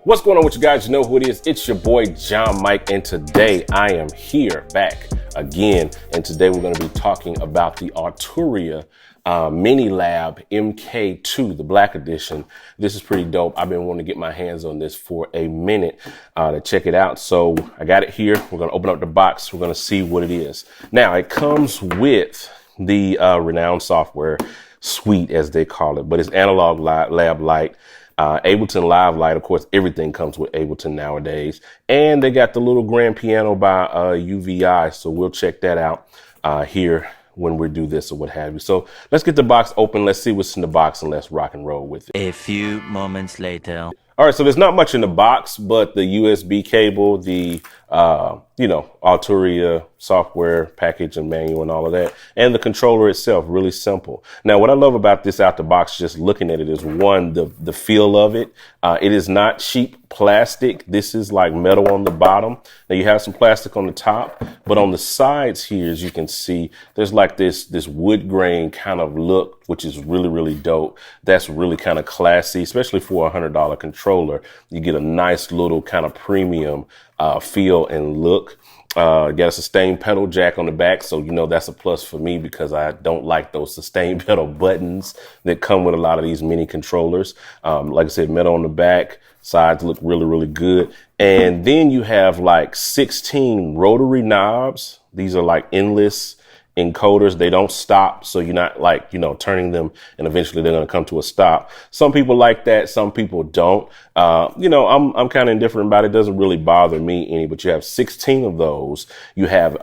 What's going on with you guys? You know who it is. It's your boy John Mike, and today I am here back again. And today we're going to be talking about the Arturia MiniLab MKII, the Black Edition. This is pretty dope. I've been wanting to get my hands on this for a minute to check it out. So I got it here. We're going to open up the box. We're going to see what it is. Now it comes with the renowned software suite, as they call it, but it's Analog Lab Lite. Ableton Live Lite, of course, everything comes with Ableton nowadays. And they got the little grand piano by Uvi. So we'll check that out here when we do this or what have you. So let's get the box open. Let's see what's in the box and let's rock and roll with it. A few moments later. All right, so there's not much in the box, but the USB cable, the, Arturia software package and manual and all of that, and the controller itself, really simple. Now, what I love about this out the box, just looking at it, is one, the feel of it. It is not cheap plastic. This is like metal on the bottom. Now you have some plastic on the top, but on the sides here, as you can see, there's like this wood grain kind of look, which is really, really dope. That's really kind of classy, especially for a $100 controller. You get a nice little kind of premium feel and look. Got a sustain pedal jack on the back, so that's a plus for me because I don't like those sustain pedal buttons that come with a lot of these mini controllers. Like I said, metal on the back, sides look really, really good. And then you have like 16 rotary knobs. These are like endless encoders. They don't stop, so you're not like turning them and eventually they're going to come to a stop. Some people like that, some people don't. I'm kind of indifferent about it. It doesn't really bother me any, but you have 16 of those. You have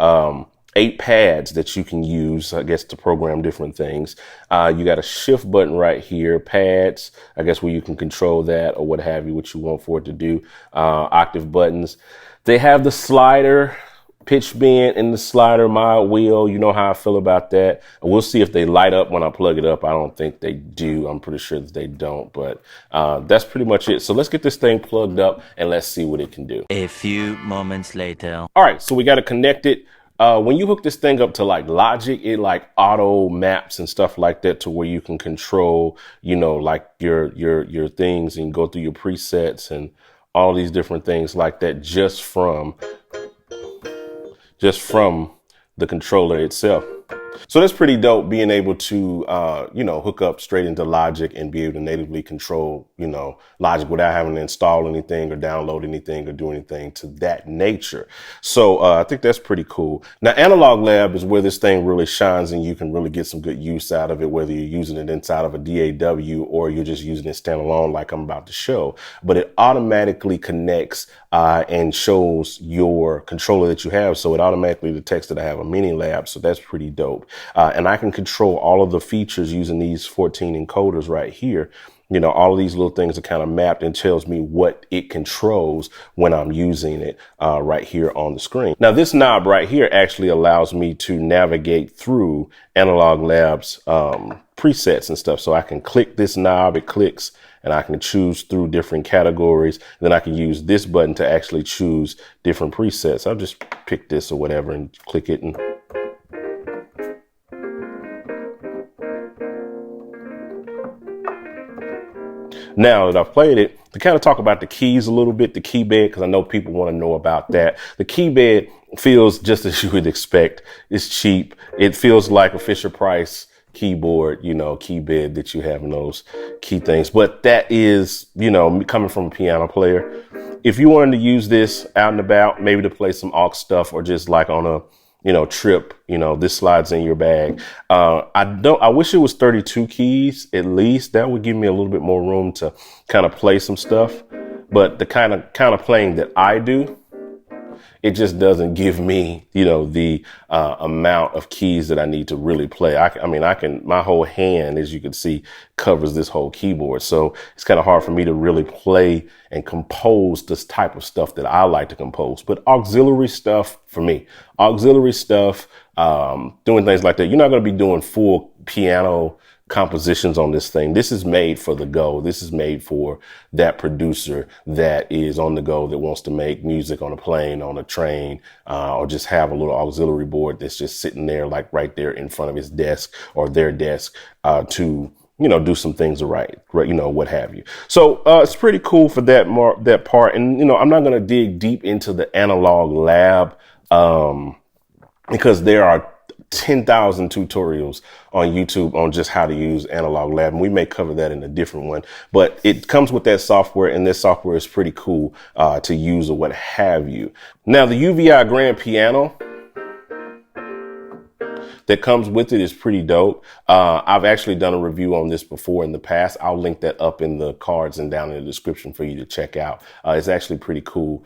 8 pads that you can use, I guess, to program different things. You got a shift button right here, pads, I guess, where you can control that or what have you, what you want for it to do. Octave buttons. They have the slider, pitch bend, and the slider mild wheel. You know how I feel about that. We'll see if they light up when I plug it up. I don't think they do. I'm pretty sure that they don't, but that's pretty much it. So let's get this thing plugged up and let's see what it can do. A few moments later. All right, so we got to connect it. When you hook this thing up to like Logic, it like auto maps and stuff like that to where you can control, like your things and go through your presets and all these different things like that just from the controller itself. So that's pretty dope, being able to, hook up straight into Logic and be able to natively control, Logic without having to install anything or download anything or do anything to that nature. So I think that's pretty cool. Now, Analog Lab is where this thing really shines and you can really get some good use out of it, whether you're using it inside of a DAW or you're just using it standalone like I'm about to show. But it automatically connects and shows your controller that you have. So it automatically detects that I have a MiniLab. So that's pretty dope. And I can control all of the features using these 14 encoders right here. All of these little things are kind of mapped and tells me what it controls when I'm using it right here on the screen. Now, this knob right here actually allows me to navigate through Analog Lab's presets and stuff. So I can click this knob, it clicks, and I can choose through different categories. Then I can use this button to actually choose different presets. I'll just pick this or whatever and click it. And now that I've played it, to kind of talk about the keys a little bit, the key bed, because I know people want to know about that. The key bed feels just as you would expect. It's cheap. It feels like a Fisher-Price keyboard, key bed that you have in those key things. But that is, coming from a piano player. If you wanted to use this out and about, maybe to play some aux stuff or just like on a trip, this slides in your bag. I wish it was 32 keys at least. That would give me a little bit more room to kind of play some stuff. But the kind of playing that I do, it just doesn't give me, the amount of keys that I need to really play. My whole hand, as you can see, covers this whole keyboard. So it's kind of hard for me to really play and compose this type of stuff that I like to compose. But auxiliary stuff for me, doing things like that, you're not going to be doing full piano compositions on this thing. This is made for the go. This is made for that producer that is on the go, that wants to make music on a plane, on a train, or just have a little auxiliary board that's just sitting there, like right there in front of his desk or their desk, to do some things right, what have you. So it's pretty cool for that part. And, I'm not going to dig deep into the analog lab because there are 10,000 tutorials on YouTube on just how to use analog lab. And we may cover that in a different one, but it comes with that software, and this software is pretty cool to use or what have you. Now, the Uvi Grand Piano that comes with it is pretty dope. I've actually done a review on this before in the past. I'll link that up in the cards and down in the description for you to check out. It's actually pretty cool.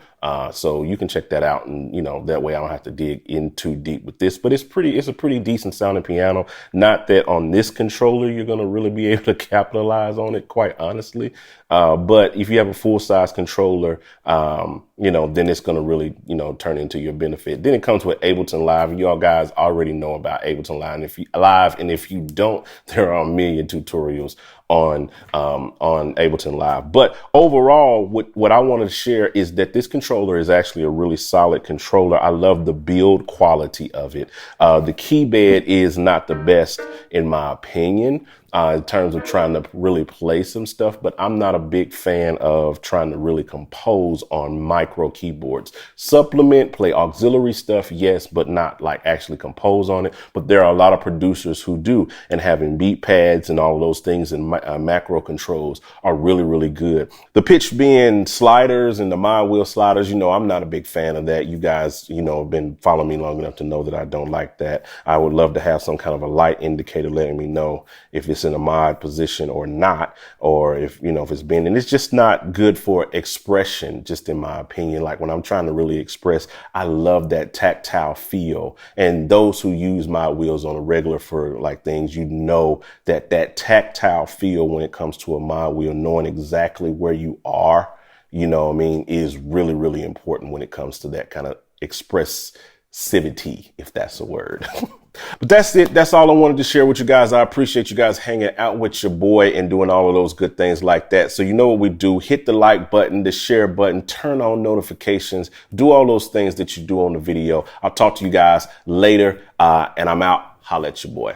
So you can check that out, and that way I don't have to dig in too deep with this, but it's a pretty decent sounding piano. Not that on this controller you're going to really be able to capitalize on it, quite honestly. But if you have a full size controller, then it's going to really, turn into your benefit. Then it comes with Ableton Live. You all guys already know about Ableton Live. And if you don't, there are a million tutorials on Ableton Live. But overall, what I wanted to share is that this controller is actually a really solid controller. I love the build quality of it. The key bed is not the best, in my opinion, in terms of trying to really play some stuff, but I'm not a big fan of trying to really compose on micro keyboards. Supplement, play auxiliary stuff, yes, but not like actually compose on it. But there are a lot of producers who do, and having beat pads and all of those things and macro controls are really, really good. The pitch bend sliders and the mod wheel sliders, I'm not a big fan of that. You guys, have been following me long enough to know that I don't like that. I would love to have some kind of a light indicator letting me know if it's in a mod position or not, or if it's bending. It's just not good for expression, just in my opinion. Like when I'm trying to really express, I love that tactile feel. And those who use mod wheels on a regular for like things, that tactile feel when it comes to a mod wheel, knowing exactly where you are, is really, really important when it comes to that kind of expressivity, if that's a word. But that's it. That's all I wanted to share with you guys. I appreciate you guys hanging out with your boy and doing all of those good things like that. So you know what we do. Hit the like button, the share button, turn on notifications, do all those things that you do on the video. I'll talk to you guys later, and I'm out. Holla at your boy.